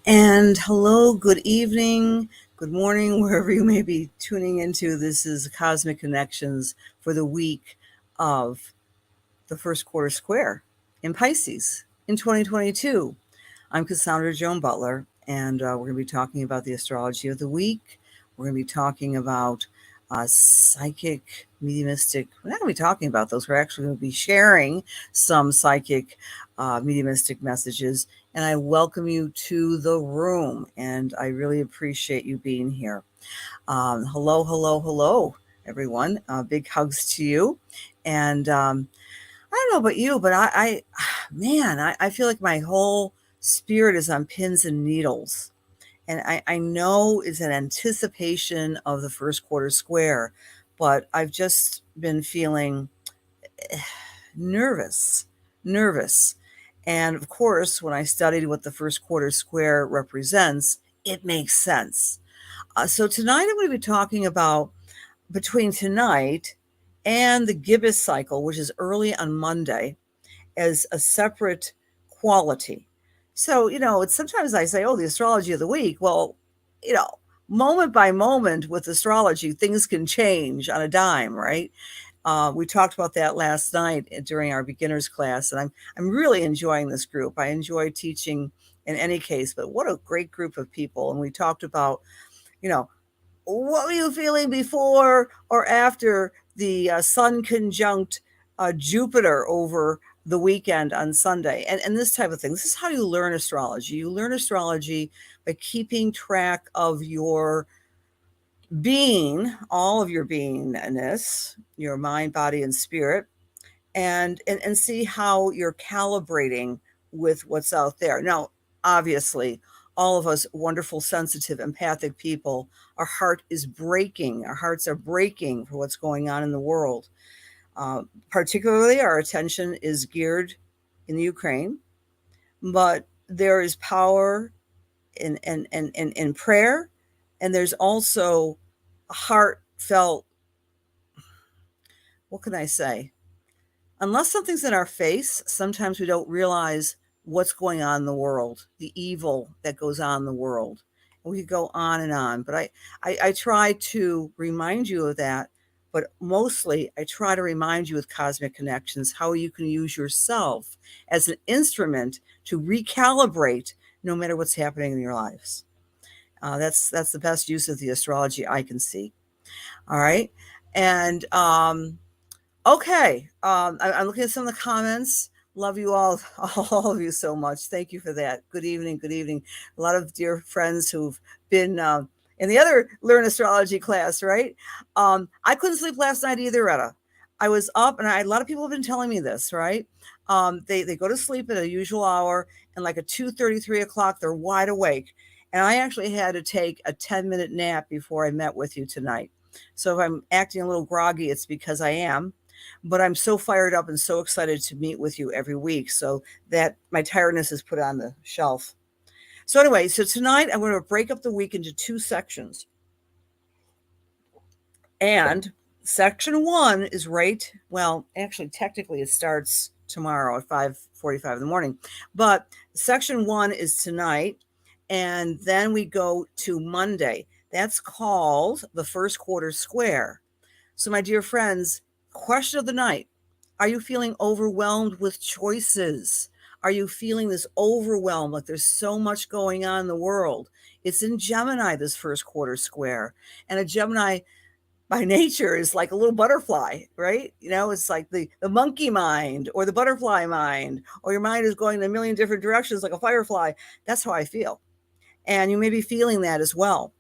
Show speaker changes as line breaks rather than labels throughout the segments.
And hello, good evening, good morning, wherever you may be tuning into. This is Cosmic Connections for the week of the first quarter square in Pisces in 2022. I'm Cassandra Joan Butler, and we're going to be talking about the astrology of the week. We're going to be talking about psychic, mediumistic. We're not going to be talking about those. We're actually going to be sharing some psychic, mediumistic messages. And I welcome you to the room, and I really appreciate you being here. Hello, hello, hello, everyone. Big hugs to you. And I don't know about you, but I feel like my whole spirit is on pins and needles. And I know it's an anticipation of the first quarter square, but I've just been feeling nervous, nervous. And of course, when I studied what the first quarter square represents, it makes sense. So tonight I'm going to be talking about between tonight and the gibbous cycle, which is early on Monday, as a separate quality. So, it's sometimes I say, oh, the astrology of the week. Well, you know, moment by moment with astrology, things can change on a dime, right? We talked about that last night during our beginners class, and I'm really enjoying this group. I enjoy teaching in any case, but what a great group of people. And we talked about, you know, what were you feeling before or after the sun conjunct Jupiter over the weekend on Sunday, and this type of thing. This is how you learn astrology. You learn astrology by keeping track of your being, all of your beingness, your mind, body, and spirit, and see how you're calibrating with what's out there. Now, obviously, all of us wonderful, sensitive, empathic people, our heart is breaking. Our hearts are breaking for what's going on in the world. Particularly, our attention is geared in the Ukraine, but there is power in prayer, and there's also a heartfelt, what can I say? Unless something's in our face, sometimes we don't realize what's going on in the world, the evil that goes on in the world. We could go on and on, but I try to remind you of that. But mostly, I try to remind you with Cosmic Connections how you can use yourself as an instrument to recalibrate no matter what's happening in your lives. That's the best use of the astrology I can see. All right, and okay. I'm looking at some of the comments. Love you all, all of you so much. Thank you for that. Good evening. Good evening. A lot of dear friends who've been in the other Learn Astrology class, right? I couldn't sleep last night either, Retta. I was up, and a lot of people have been telling me this, right? They go to sleep at a usual hour, and like at 2:30, 3 o'clock, they're wide awake. And I actually had to take a 10-minute nap before I met with you tonight. So if I'm acting a little groggy, it's because I am, but I'm so fired up and so excited to meet with you every week, so that my tiredness is put on the shelf. So anyway, so tonight I'm going to break up the week into two sections. And section one is actually technically it starts tomorrow at 5:45 in the morning, but section one is tonight, and then we go to Monday. That's called the first quarter square. So my dear friends, question of the night: are you feeling overwhelmed with choices? Are you feeling this overwhelm, like there's so much going on in the world? It's in Gemini, this first quarter square. And a Gemini by nature is like a little butterfly, right? It's like the monkey mind or the butterfly mind, or your mind is going in a million different directions like a firefly. That's how I feel. And you may be feeling that as well.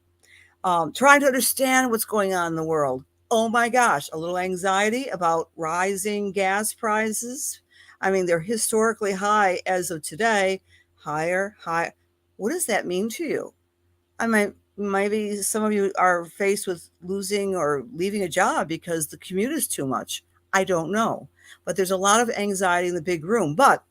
Trying to understand what's going on in the world. Oh my gosh, a little anxiety about rising gas prices. I mean, they're historically high as of today, higher, high. What does that mean to you? I mean, maybe some of you are faced with losing or leaving a job because the commute is too much. I don't know. But there's a lot of anxiety in the big room. But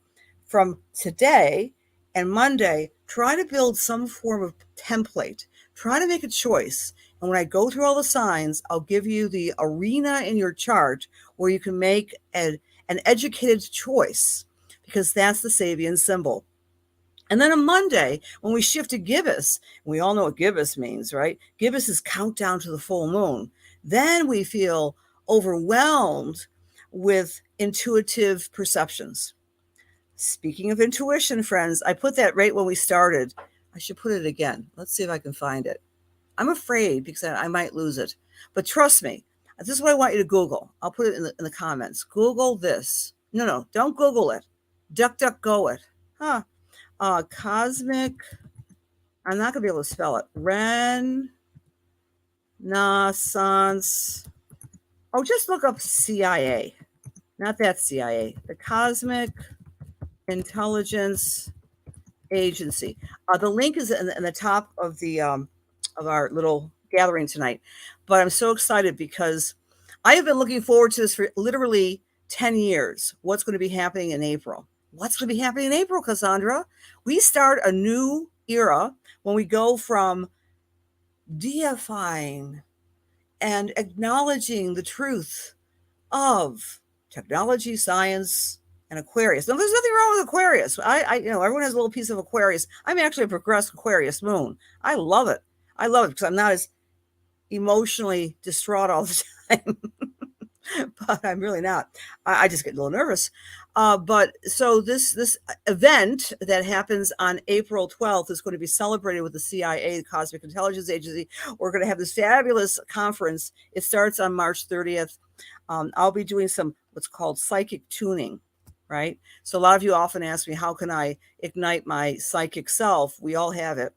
from today and Monday, try to build some form of template. Try to make a choice. And when I go through all the signs, I'll give you the arena in your chart where you can make an educated choice, because that's the Sabian symbol. And then on Monday, when we shift to gibbous, we all know what gibbous means, right? Gibbous is countdown to the full moon. Then we feel overwhelmed with intuitive perceptions. Speaking of intuition, friends, I put that right when we started. I should put it again. Let's see if I can find it. I'm afraid because I might lose it. But trust me, this is what I want you to Google. I'll put it in the comments. Google this. No, don't Google it. DuckDuckGo it. Cosmic, I'm not going to be able to spell it. Renaissance. Oh, just look up CIA. Not that CIA. The Cosmic Intelligence Agency. The link is in the top of the of our little gathering tonight. But I'm so excited because I have been looking forward to this for literally 10 years. What's going to be happening in April? What's going to be happening in April, Cassandra? We start a new era when we go from deifying and acknowledging the truth of technology, science, and Aquarius. Now, there's nothing wrong with Aquarius. Everyone has a little piece of Aquarius. I'm actually a progressed Aquarius moon. I love it. I love it because I'm not as emotionally distraught all the time. But I'm really not. I just get a little nervous. But so this event that happens on April 12th is going to be celebrated with the CIA, the Cosmic Intelligence Agency. We're going to have this fabulous conference. It starts on March 30th. I'll be doing some what's called psychic tuning, right? So a lot of you often ask me, how can I ignite my psychic self? We all have it.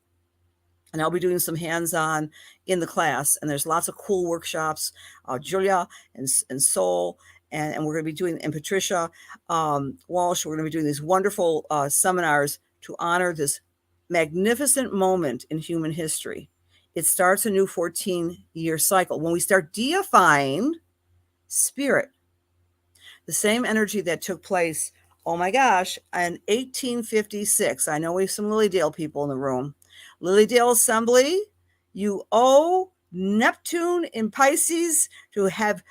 And I'll be doing some hands-on in the class. And there's lots of cool workshops. Julia and Sol, and we're going to be doing, and Patricia Walsh, we're going to be doing these wonderful seminars to honor this magnificent moment in human history. It starts a new 14-year cycle. When we start deifying spirit, the same energy that took place, oh my gosh, in 1856. I know we have some Lilydale people in the room. Lilydale Assembly, you owe Neptune in Pisces to have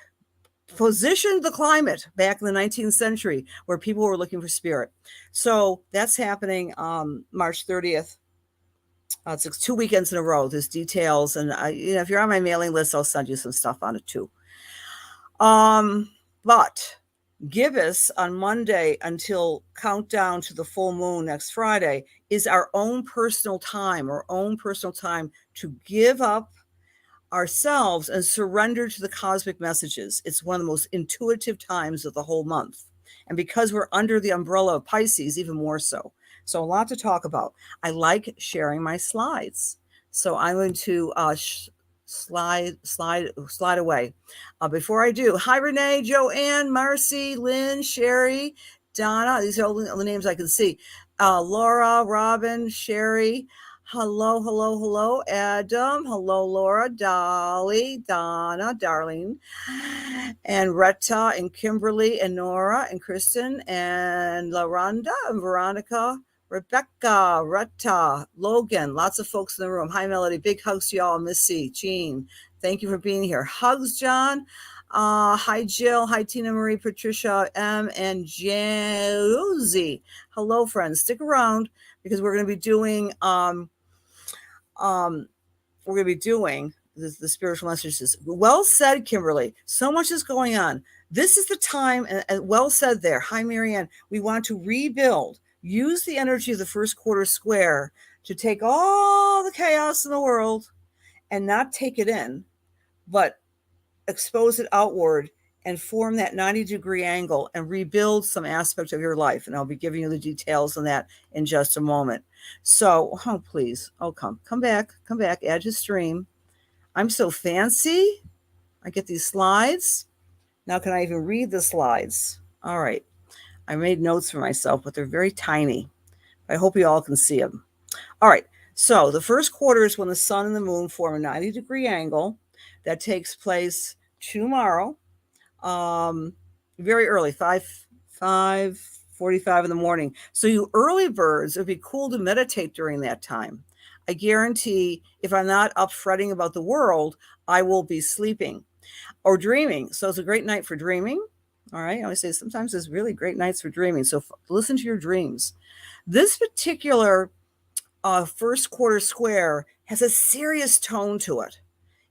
positioned the climate back in the 19th century where people were looking for spirit. So that's happening March 30th. It's 2 weekends in a row. There's details. And if you're on my mailing list, I'll send you some stuff on it too. But gibbous on Monday until countdown to the full moon next Friday is our own personal time, to give up ourselves and surrender to the cosmic messages. It's one of the most intuitive times of the whole month. And because we're under the umbrella of Pisces, even more so. So a lot to talk about. I like sharing my slides. So I'm going to slide away. Before I do, hi, Renee, Joanne, Marcy, Lynn, Sherry, Donna. These are all the names I can see. Laura, Robin, Sherry. Hello, Adam. Hello, Laura, Dolly, Donna, Darlene, and Retta, and Kimberly, and Nora, and Kristen, and LaRonda, and Veronica, Rebecca, Retta, Logan, lots of folks in the room. Hi, Melody. Big hugs to y'all. Missy, Jean, thank you for being here. Hugs, John. Hi, Jill. Hi, Tina Marie, Patricia, M, and Josie. Hello, friends. Stick around because we're going to be doing the spiritual messages. Well said, Kimberly. So much is going on. This is the time, and well said there. Hi, Marianne. We want to rebuild. Use the energy of the first quarter square to take all the chaos in the world and not take it in, but expose it outward and form that 90-degree angle and rebuild some aspect of your life. And I'll be giving you the details on that in just a moment. So, please. Come back, add to stream. I'm so fancy. I get these slides. Now, can I even read the slides? All right. I made notes for myself, but they're very tiny. I hope you all can see them. All right. So the first quarter is when the sun and the moon form a 90-degree angle that takes place tomorrow, very early, 5:45 in the morning. So you early birds, it would be cool to meditate during that time. I guarantee if I'm not up fretting about the world, I will be sleeping or dreaming. So it's a great night for dreaming. All right. I always say sometimes there's really great nights for dreaming. So listen to your dreams. This particular first quarter square has a serious tone to it.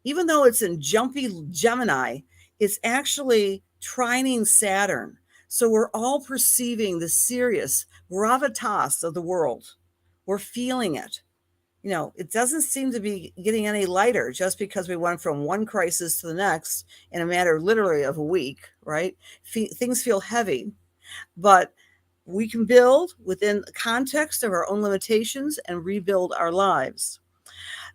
Even though it's in jumpy Gemini, it's actually trining Saturn. So we're all perceiving the serious gravitas of the world. We're feeling it. It doesn't seem to be getting any lighter just because we went from one crisis to the next in a matter literally of a week, right? Things feel heavy, but we can build within the context of our own limitations and rebuild our lives.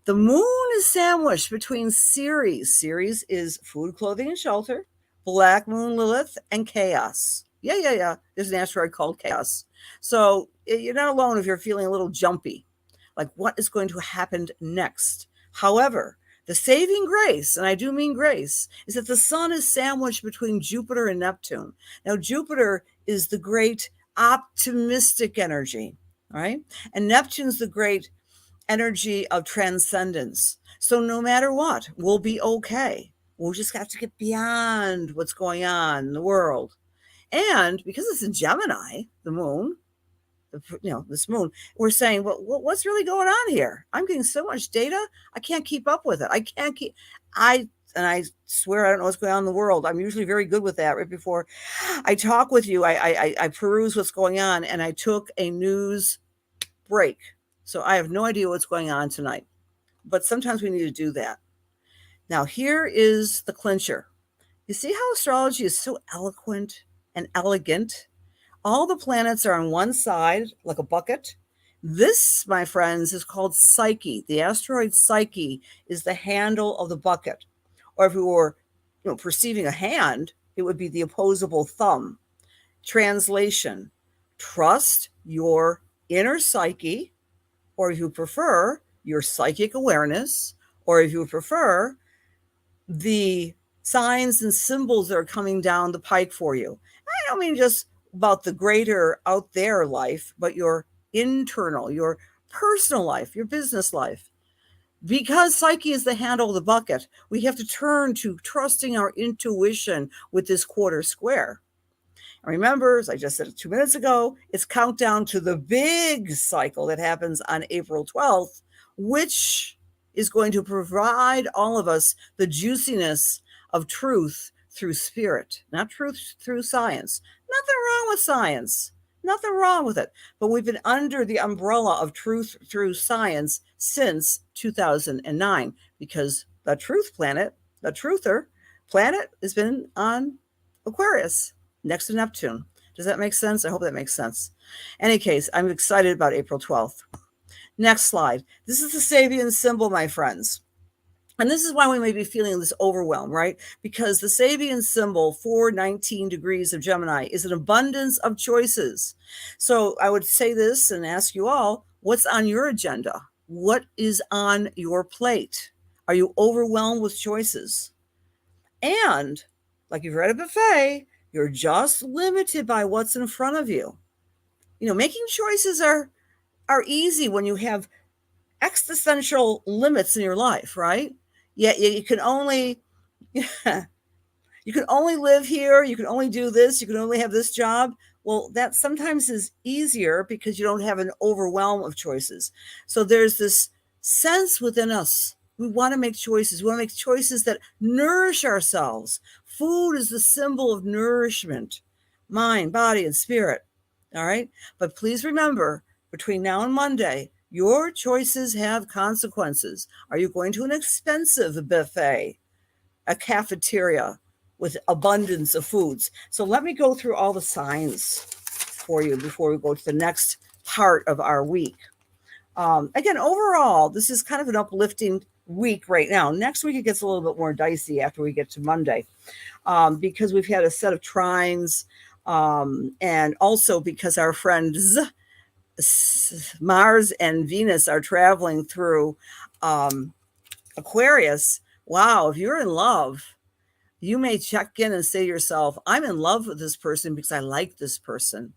The moon is sandwiched between Ceres. Ceres is food, clothing, and shelter. Black moon Lilith and chaos. Yeah. There's an asteroid called chaos. So you're not alone if you're feeling a little jumpy, like what is going to happen next. However, the saving grace, and I do mean grace, is that the sun is sandwiched between Jupiter and Neptune. Now, Jupiter is the great optimistic energy, all right? And Neptune's the great energy of transcendence. So no matter what, we'll be okay. We'll just have to get beyond what's going on in the world. And because it's in Gemini, the moon, this moon, we're saying, well, what's really going on here? I'm getting so much data, I can't keep up with it. I swear I don't know what's going on in the world. I'm usually very good with that. Right before I talk with you, I peruse what's going on, and I took a news break. So I have no idea what's going on tonight. But sometimes we need to do that. Now, here is the clincher. You see how astrology is so eloquent and elegant? All the planets are on one side, like a bucket. This, my friends, is called Psyche. The asteroid Psyche is the handle of the bucket. Or if we were perceiving a hand, it would be the opposable thumb. Translation: trust your inner psyche, or if you prefer, your psychic awareness, or if you prefer, the signs and symbols that are coming down the pike for you. I don't mean just about the greater out there life, but your internal, your personal life, your business life. Because Psyche is the handle of the bucket, we have to turn to trusting our intuition with this quarter square. And remember, as I just said 2 minutes ago, it's countdown to the big cycle that happens on April 12th, which is going to provide all of us the juiciness of truth through spirit, not truth through science. Nothing wrong with science. Nothing wrong with it. But we've been under the umbrella of truth through science since 2009 because the truth planet, the truther planet, has been on Aquarius next to Neptune. Does that make sense? I hope that makes sense. In any case, I'm excited about April 12th. Next slide. This is the Sabian symbol, my friends. And this is why we may be feeling this overwhelm, right? Because the Sabian symbol, 419 degrees of Gemini, is an abundance of choices. So I would say this and ask you all, what's on your agenda? What is on your plate? Are you overwhelmed with choices? And like you've read a buffet, you're just limited by what's in front of you. Making choices are easy when you have existential limits in your life, right? Yet you can only live here, you can only do this, you can only have this job. Well, that sometimes is easier because you don't have an overwhelm of choices. So there's this sense within us. We want to make choices. We want to make choices that nourish ourselves. Food is the symbol of nourishment, mind, body, and spirit. All right. But please remember, between now and Monday, your choices have consequences. Are you going to an expensive buffet, a cafeteria with abundance of foods? So let me go through all the signs for you before we go to the next part of our week. Again, overall, this is kind of an uplifting week right now. Next week, it gets a little bit more dicey after we get to Monday because we've had a set of trines and also because our friends Mars and Venus are traveling through Aquarius. Wow, if you're in love, you may check in and say to yourself, I'm in love with this person because I like this person.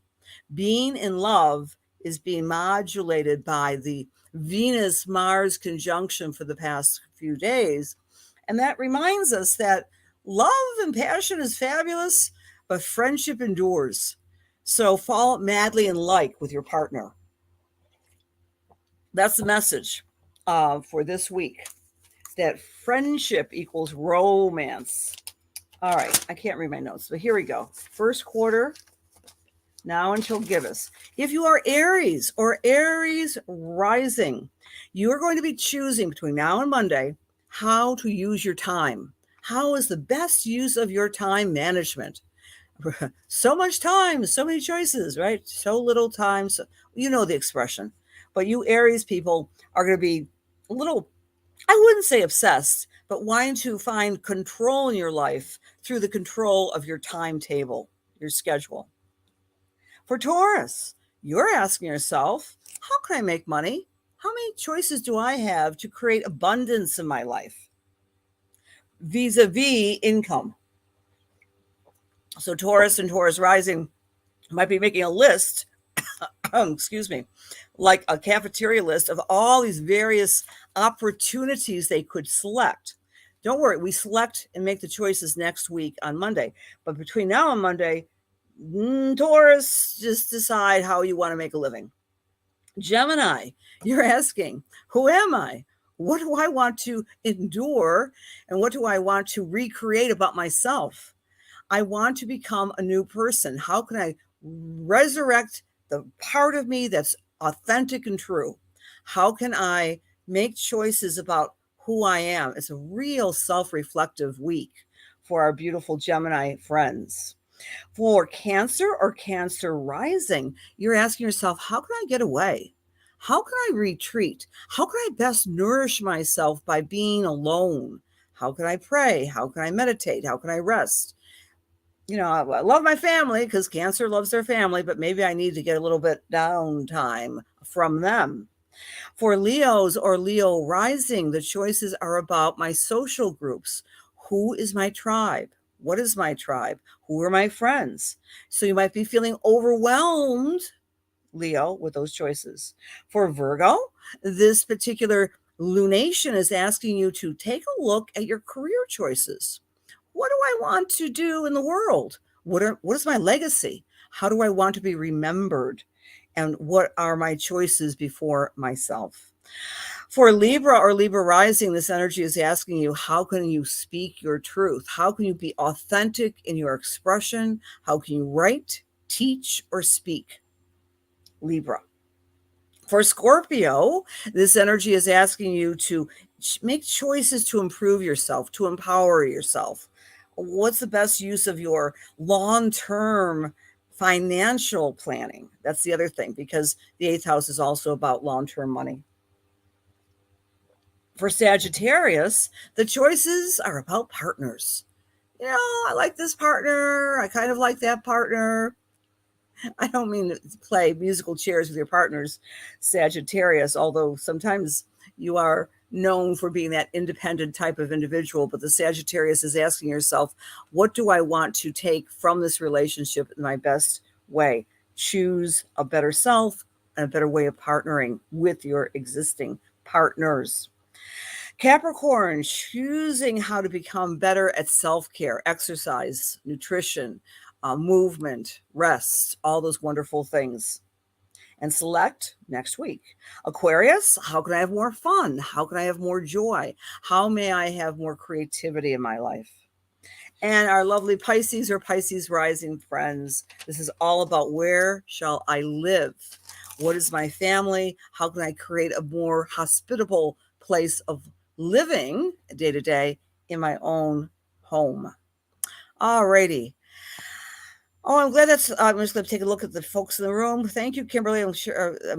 Being in love is being modulated by the Venus-Mars conjunction for the past few days. And that reminds us that love and passion is fabulous, but friendship endures. So fall madly in like with your partner. That's the message for this week, that friendship equals romance. All right, I can't read my notes, but here we go. First quarter, now until Gibbous. If you are Aries or Aries rising, you are going to be choosing between now and Monday how to use your time. How is the best use of your time management? So much time, so many choices, right? So little time. So, you know the expression. But you Aries people are going to be a little, I wouldn't say obsessed, but wanting to find control in your life through the control of your timetable, your schedule. For Taurus, you're asking yourself, how can I make money? How many choices do I have to create abundance in my life vis-a-vis income? So Taurus and Taurus rising might be making a list, excuse me, like a cafeteria list of all these various opportunities they could select. Don't worry, we select and make the choices next week on Monday. But between now and Monday, Taurus, just decide how you want to make a living. Gemini, you're asking, who am I? What do I want to endure? And what do I want to recreate about myself? I want to become a new person. How can I resurrect the part of me that's authentic and true? How can I make choices about who I am? It's a real self-reflective week for our beautiful Gemini friends. For Cancer or Cancer rising, you're asking yourself, how can I get away? How can I retreat? How can I best nourish myself by being alone? How can I pray? How can I meditate? How can I rest? You know, I love my family because Cancer loves their family, but maybe I need to get a little bit downtime from them. For Leos or Leo rising, the choices are about my social groups. Who is my tribe? What is my tribe? Who are my friends? So you might be feeling overwhelmed, Leo, with those choices. For Virgo, this particular lunation is asking you to take a look at your career choices. What do I want to do in the world? What is my legacy? How do I want to be remembered? And what are my choices before myself? For Libra or Libra rising, this energy is asking you, how can you speak your truth? How can you be authentic in your expression? How can you write, teach, or speak? Libra. For Scorpio, this energy is asking you to make choices to improve yourself, to empower yourself. What's the best use of your long-term financial planning? That's the other thing, because the 8th house is also about long-term money. For Sagittarius, the choices are about partners. You know, I like this partner. I kind of like that partner. I don't mean to play musical chairs with your partners, Sagittarius, although sometimes you are known for being that independent type of individual. But the Sagittarius is asking yourself, what do I want to take from this relationship in my best way? Choose a better self and a better way of partnering with your existing partners. Capricorn, choosing how to become better at self-care, exercise, nutrition, movement, rest, all those wonderful things. And select next week. Aquarius, how can I have more fun? How can I have more joy? How may I have more creativity in my life? And our lovely Pisces or Pisces rising friends, this is all about, where shall I live? What is my family? How can I create a more hospitable place of living day to day in my own home? All righty. Oh, I'm glad that's, I'm just going to take a look at the folks in the room. Thank you, Kimberly. I'm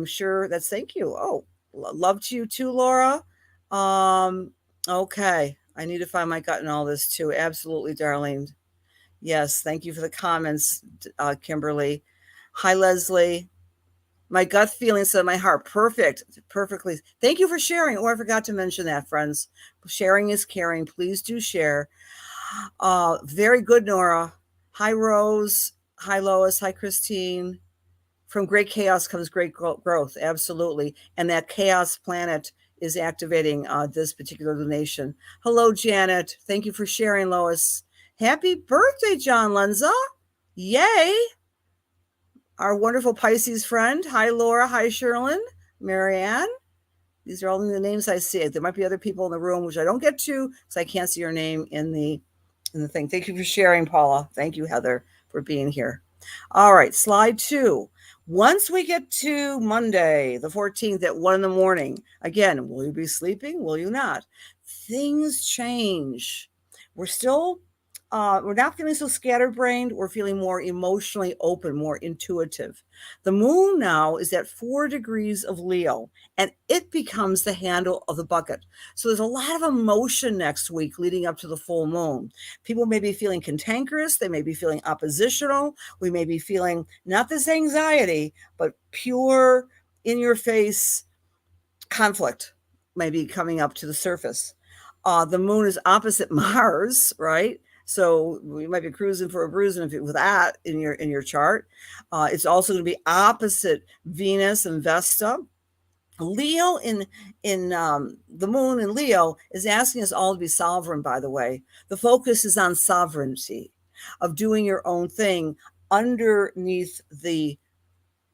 sure that's, thank you. Oh, love to you too, Laura. Okay. I need to find my gut in all this too. Absolutely, Darlene. Yes. Thank you for the comments, Kimberly. Hi, Leslie. My gut feeling said my heart. Perfect. Perfectly. Thank you for sharing. Oh, I forgot to mention that, friends. Sharing is caring. Please do share. Very good, Nora. Hi, Rose. Hi, Lois. Hi, Christine. From great chaos comes great growth. Absolutely. And that chaos planet is activating this particular lunation. Hello, Janet. Thank you for sharing, Lois. Happy birthday, John Lenza. Yay. Our wonderful Pisces friend. Hi, Laura. Hi, Sherlyn. Marianne. These are only the names I see. There might be other people in the room, which I don't get to because I can't see your name in the thing. Thank you for sharing, Paula. Thank you, Heather, for being here. All right, slide 2. Once we get to Monday, the 14th at 1 in the morning, again, will you be sleeping? Will you not? Things change. We're still, we're not feeling so scatterbrained. We're feeling more emotionally open, more intuitive. The moon now is at 4 degrees of Leo, and it becomes the handle of the bucket. So there's a lot of emotion next week leading up to the full moon. People may be feeling cantankerous. They may be feeling oppositional. We may be feeling not this anxiety, but pure in your face conflict may be coming up to the surface. The moon is opposite Mars, right? So we might be cruising for a bruising with that in your chart. It's also going to be opposite Venus and Vesta. Leo in the moon in Leo is asking us all to be sovereign, by the way. The focus is on sovereignty, of doing your own thing underneath the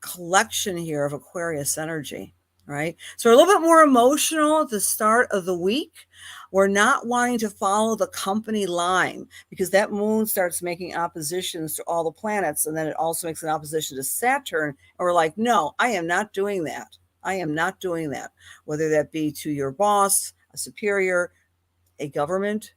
collection here of Aquarius energy, right? So we're a little bit more emotional at the start of the week. We're not wanting to follow the company line because that moon starts making oppositions to all the planets, and then it also makes an opposition to Saturn. And we're like, no, I am not doing that. I am not doing that, whether that be to your boss, a superior, a government.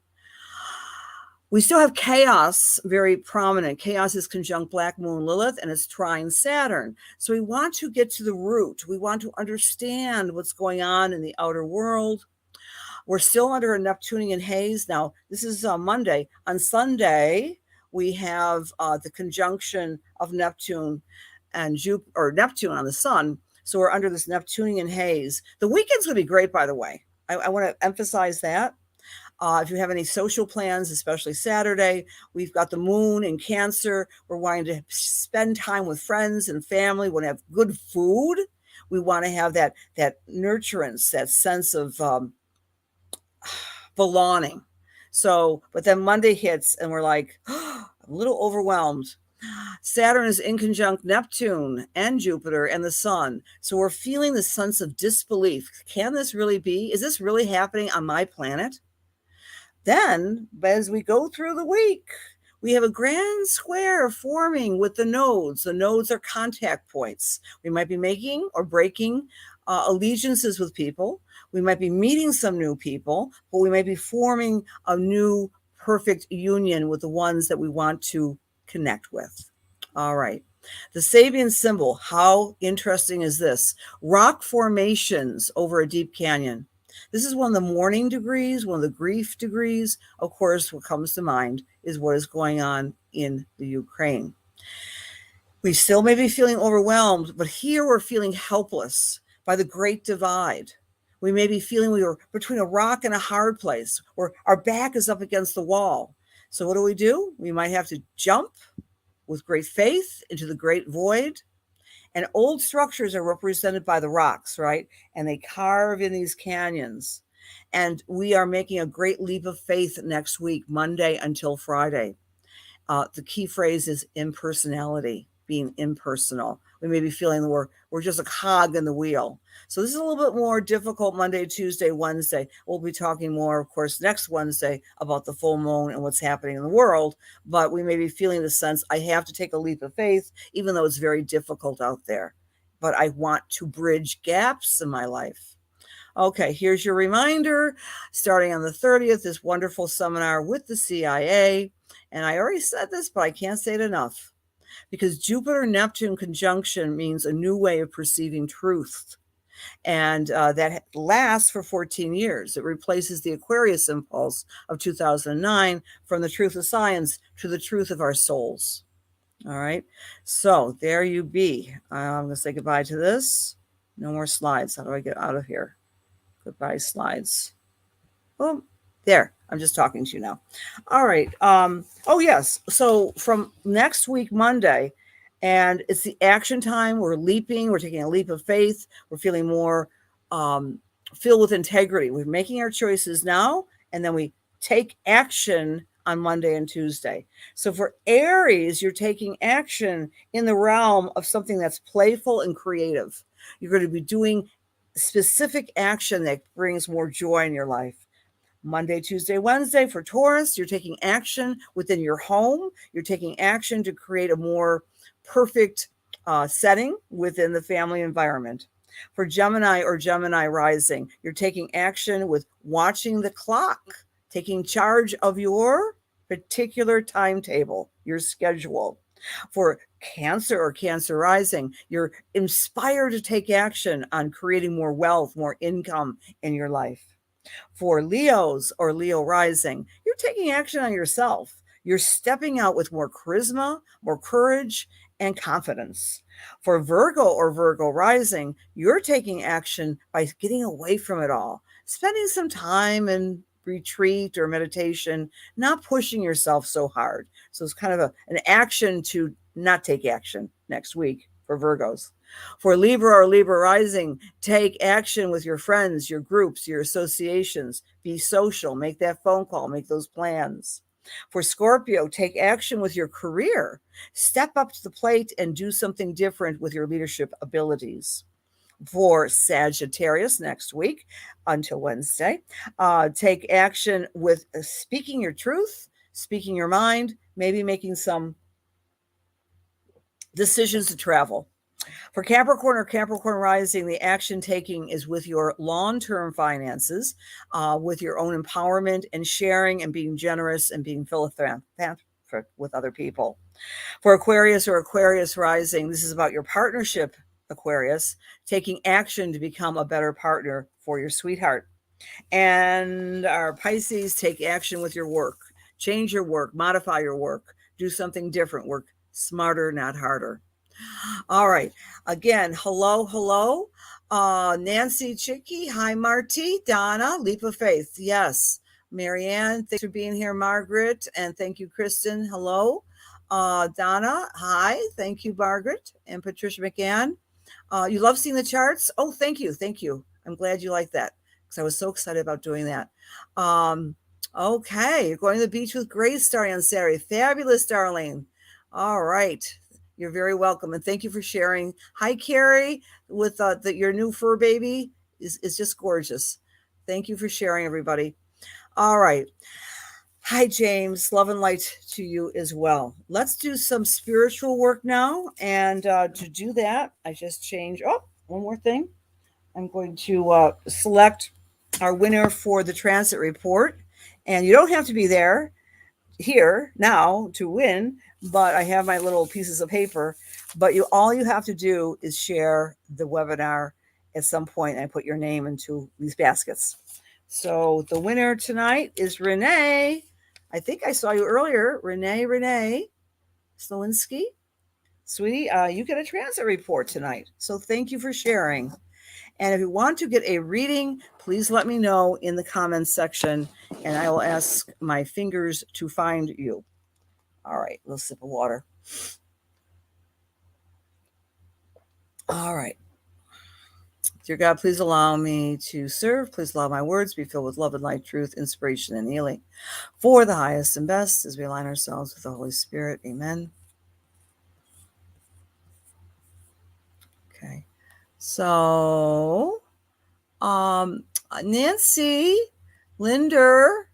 We still have chaos very prominent. Chaos is conjunct Black Moon Lilith, and it's trine Saturn. So we want to get to the root. We want to understand what's going on in the outer world. We're still under a Neptunian haze. Now, this is Monday. On Sunday, we have the conjunction of Neptune and Jupiter, or Neptune on the sun. So we're under this Neptunian haze. The weekend's going to be great, by the way. I want to emphasize that. If you have any social plans, especially Saturday, we've got the moon in Cancer. We're wanting to spend time with friends and family. We want to have good food. We want to have that nurturance, that sense of belonging. So, but then Monday hits and we're like, a little overwhelmed. Saturn is in conjunct Neptune and Jupiter and the sun. So we're feeling the sense of disbelief. Can this really be? Is this really happening on my planet? Then, as we go through the week, we have a grand square forming with the nodes. The nodes are contact points. We might be making or breaking allegiances with people. We might be meeting some new people, but we might be forming a new perfect union with the ones that we want to connect with. All right. The Sabian symbol, how interesting is this? Rock formations over a deep canyon. This is one of the mourning degrees, one of the grief degrees. Of course, what comes to mind is what is going on in the Ukraine. We still may be feeling overwhelmed, but here we're feeling helpless by the great divide. We may be feeling we are between a rock and a hard place, or our back is up against the wall. So what do? We might have to jump with great faith into the great void. And old structures are represented by the rocks, right? And they carve in these canyons. And we are making a great leap of faith next week, Monday until Friday. The key phrase is impersonality, being impersonal. We may be feeling we're just a cog in the wheel. So this is a little bit more difficult Monday, Tuesday, Wednesday. We'll be talking more, of course, next Wednesday about the full moon and what's happening in the world. But we may be feeling the sense I have to take a leap of faith, even though it's very difficult out there. But I want to bridge gaps in my life. Okay, here's your reminder. Starting on the 30th, this wonderful seminar with the CIA. And I already said this, but I can't say it enough. Because Jupiter-Neptune conjunction means a new way of perceiving truth. And that lasts for 14 years. It replaces the Aquarius impulse of 2009 from the truth of science to the truth of our souls. All right. So there you be. I'm going to say goodbye to this. No more slides. How do I get out of here? Goodbye slides. Boom. There. I'm just talking to you now. All right. Oh, yes. So from next week, Monday, and it's the action time. We're leaping. We're taking a leap of faith. We're feeling more filled with integrity. We're making our choices now, and then we take action on Monday and Tuesday. So for Aries, you're taking action in the realm of something that's playful and creative. You're going to be doing specific action that brings more joy in your life. Monday, Tuesday, Wednesday for Taurus, you're taking action within your home. You're taking action to create a more perfect setting within the family environment. For Gemini or Gemini rising, you're taking action with watching the clock, taking charge of your particular timetable, your schedule. For Cancer or Cancer rising, you're inspired to take action on creating more wealth, more income in your life. For Leos or Leo rising, you're taking action on yourself. You're stepping out with more charisma, more courage, and confidence. For Virgo or Virgo rising, you're taking action by getting away from it all, spending some time in retreat or meditation, not pushing yourself so hard. So it's kind of an action to not take action next week for Virgos. For Libra or Libra rising, take action with your friends, your groups, your associations. Be social, make that phone call, make those plans. For Scorpio, take action with your career. Step up to the plate and do something different with your leadership abilities. For Sagittarius next week until Wednesday, take action with speaking your truth, speaking your mind, maybe making some decisions to travel. For Capricorn or Capricorn rising, the action taking is with your long-term finances, with your own empowerment and sharing and being generous and being philanthropic with other people. For Aquarius or Aquarius rising, this is about your partnership, Aquarius, taking action to become a better partner for your sweetheart. And our Pisces, take action with your work. Change your work, modify your work, do something different, work smarter, not harder. All right. Again, hello. Nancy Chicky. Hi, Marty. Donna, Leap of Faith. Yes. Marianne, thanks for being here, Margaret. And thank you, Kristen. Hello. Donna, hi. Thank you, Margaret. And Patricia McGann. You love seeing the charts? Oh, thank you. I'm glad you like that because I was so excited about doing that. Okay. You're going to the beach with Grace starting on Saturday. Fabulous, darling. All right. You're very welcome. And thank you for sharing. Hi, Carrie, with your new fur baby is just gorgeous. Thank you for sharing, everybody. All right. Hi, James. Love and light to you as well. Let's do some spiritual work now. And to do that, I just changed. Oh, one more thing. I'm going to select our winner for the transit report. And you don't have to be there here now to win, but I have my little pieces of paper. But all you have to do is share the webinar at some point and put your name into these baskets. So the winner tonight is Renee. I think I saw you earlier, Renee Slowinski. Sweetie, you get a transit report tonight. So thank you for sharing. And if you want to get a reading, please let me know in the comments section, and I will ask my fingers to find you. All right, a little sip of water. All right. Dear God, please allow me to serve. Please allow my words to be filled with love and light, truth, inspiration, and healing for the highest and best as we align ourselves with the Holy Spirit. Amen. Okay. So, Nancy, Linder,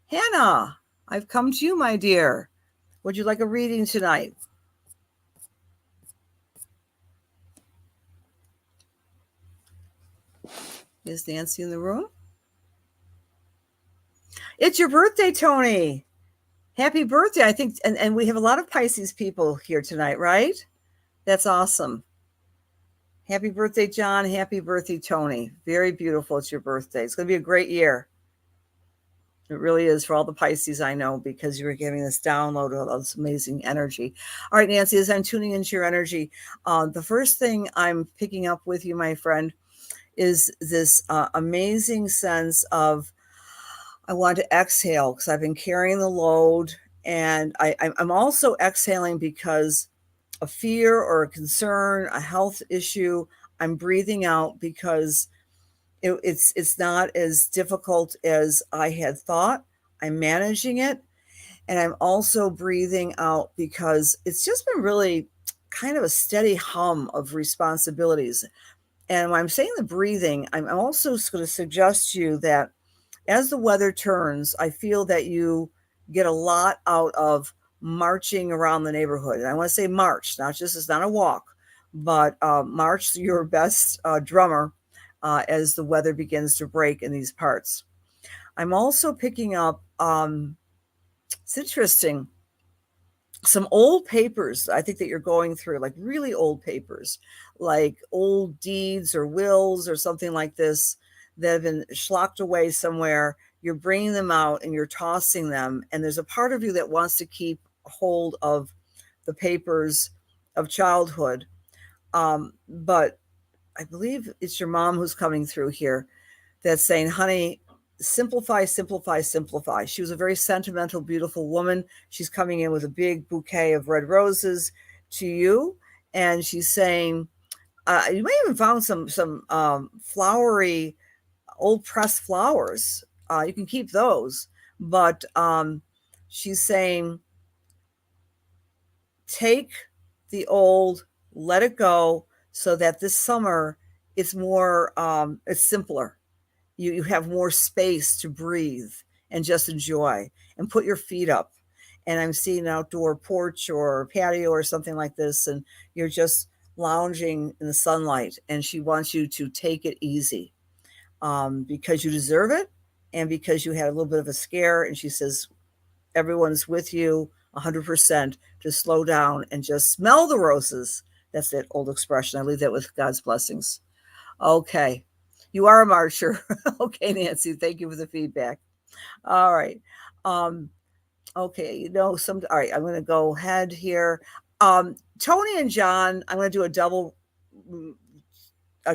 Hannah, I've come to you, my dear. Would you like a reading tonight? Is Nancy in the room? It's your birthday, Tony. Happy birthday. I think, and we have a lot of Pisces people here tonight, right? That's awesome. Happy birthday, John. Happy birthday, Tony. Very beautiful. It's your birthday. It's going to be a great year. It really is for all the Pisces I know, because you were giving this download of all this amazing energy. All right, Nancy, as I'm tuning into your energy, the first thing I'm picking up with you, my friend, is this amazing sense of I want to exhale because I've been carrying the load. And I'm also exhaling because a fear or a concern, a health issue, I'm breathing out because it's not as difficult as I had thought. I'm managing it. And I'm also breathing out because it's just been really kind of a steady hum of responsibilities. And when I'm saying the breathing, I'm also going to suggest to you that as the weather turns, I feel that you get a lot out of marching around the neighborhood. And I want to say march, not just, it's not a walk, but march your best drummer as the weather begins to break in these parts. I'm also picking up, it's interesting, some old papers I think that you're going through, like really old papers, like old deeds or wills or something like this that have been schlocked away somewhere. You're bringing them out and you're tossing them. And there's a part of you that wants to keep hold of the papers of childhood. But I believe it's your mom who's coming through here that's saying, honey, simplify, simplify, simplify. She was a very sentimental, beautiful woman. She's coming in with a big bouquet of red roses to you. And she's saying, you may even found some flowery, old pressed flowers. You can keep those. But she's saying, take the old, let it go, so that this summer it's more, it's simpler. You have more space to breathe and just enjoy and put your feet up. And I'm seeing an outdoor porch or patio or something like this, and you're just lounging in the sunlight. And she wants you to take it easy because you deserve it and because you had a little bit of a scare. And she says, everyone's with you 100%. Just slow down and just smell the roses. That's that old expression. I leave that with God's blessings. Okay. You are a marcher. Okay, Nancy. Thank you for the feedback. All right. Okay. All right. I'm going to go ahead here. Tony and John, I'm going to do a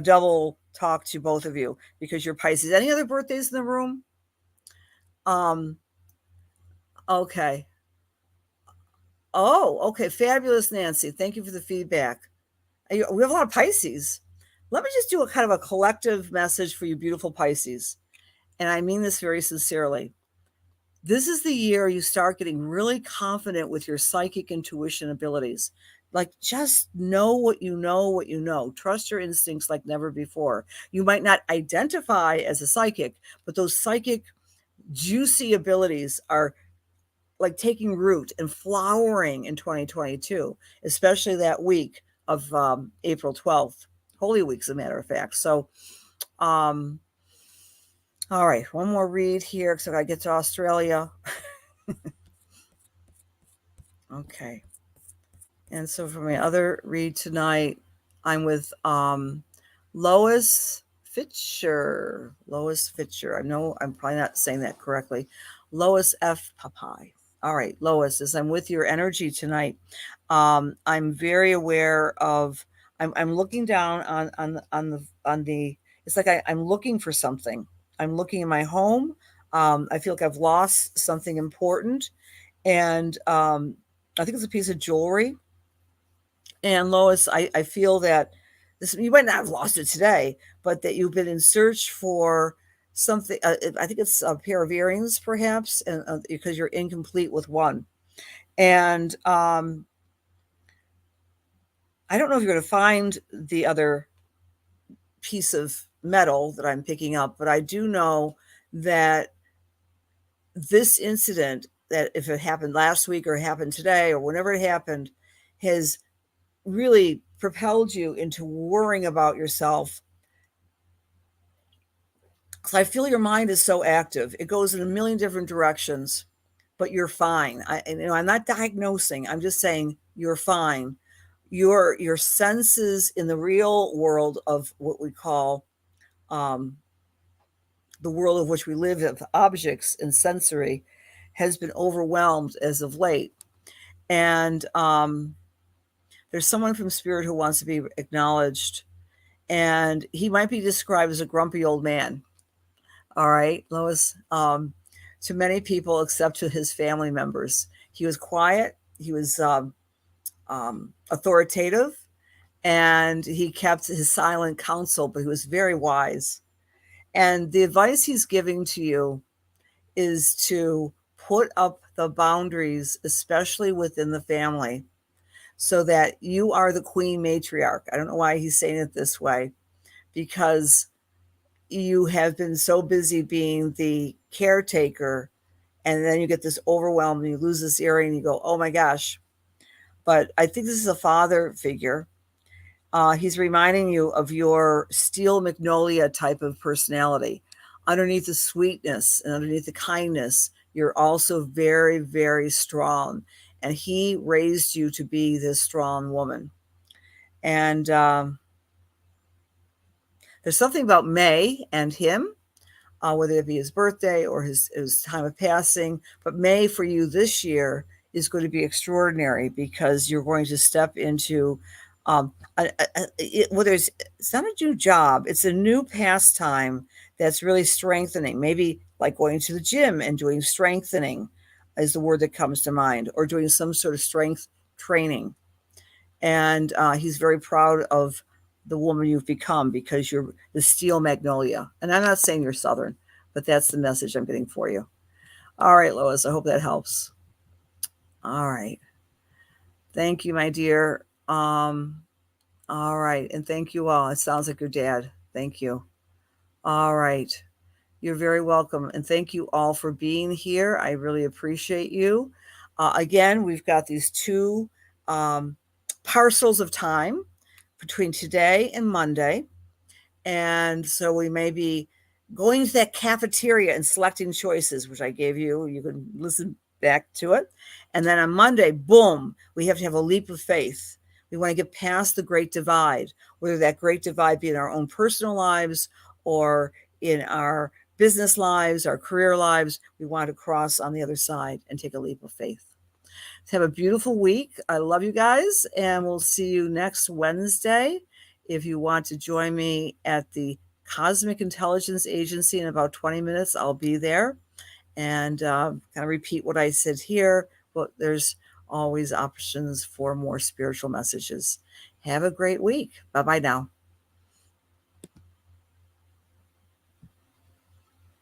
double talk to both of you because you're Pisces. Any other birthdays in the room? Okay. Oh, okay. Fabulous, Nancy. Thank you for the feedback. We have a lot of Pisces. Let me just do a kind of a collective message for you, beautiful Pisces. And I mean this very sincerely. This is the year you start getting really confident with your psychic intuition abilities. Like, just know what you know, what you know. Trust your instincts like never before. You might not identify as a psychic, but those psychic, juicy abilities are like taking root and flowering in 2022, especially that week of April 12th. Holy Week, as a matter of fact. So, all right, one more read here because I got to get to Australia. Okay. And so for my other read tonight, I'm with Lois Fitcher. Lois Fitcher. I know I'm probably not saying that correctly. Lois F. Papai. All right, Lois, as I'm with your energy tonight, I'm very aware of. I'm looking down on the. It's like I'm looking for something. I'm looking in my home. I feel like I've lost something important, and I think it's a piece of jewelry. And Lois, I feel that this, you might not have lost it today, but that you've been in search for something. I think it's a pair of earrings, perhaps, and because you're incomplete with one. And I don't know if you're going to find the other piece of metal that I'm picking up, but I do know that this incident, that if it happened last week or happened today or whenever it happened, has really propelled you into worrying about yourself. Because I feel your mind is so active. It goes in a million different directions, but you're fine. I'm not diagnosing. I'm just saying you're fine. Your senses in the real world of what we call the world of which we live, of objects and sensory, has been overwhelmed as of late. And there's someone from Spirit who wants to be acknowledged, and he might be described as a grumpy old man. All right, Lois. To many people, except to his family members, he was quiet. He was authoritative, and he kept his silent counsel, but he was very wise. And the advice he's giving to you is to put up the boundaries, especially within the family, so that you are the queen matriarch. I don't know why he's saying it this way, because you have been so busy being the caretaker, and then you get this overwhelmed and you lose this earring and you go, oh my gosh. But I think this is a father figure. He's reminding you of your steel magnolia type of personality. Underneath the sweetness and underneath the kindness, you're also very, very strong. And he raised you to be this strong woman. And there's something about May and him, whether it be his birthday or his time of passing. But May for you this year is going to be extraordinary because you're going to step into whether it's not a new job, it's a new pastime that's really strengthening. Maybe like going to the gym and doing strengthening is the word that comes to mind, or doing some sort of strength training. And he's very proud of the woman you've become because you're the steel magnolia. And I'm not saying you're Southern, but that's the message I'm getting for you. All right, Lois, I hope that helps. All right. Thank you, my dear. All right. And thank you all. It sounds like your dad. Thank you. All right. You're very welcome. And thank you all for being here. I really appreciate you. Again, we've got these two parcels of time between today and Monday. And so we may be going to that cafeteria and selecting choices, which I gave you. You can listen back to it. And then on Monday, boom, we have to have a leap of faith. We want to get past the great divide, whether that great divide be in our own personal lives or in our business lives, our career lives. We want to cross on the other side and take a leap of faith. Have a beautiful week. I love you guys, and we'll see you next Wednesday. If you want to join me at the Cosmic Intelligence Agency in about 20 minutes, I'll be there. And kind of repeat what I said here, but there's always options for more spiritual messages. Have a great week. Bye-bye now.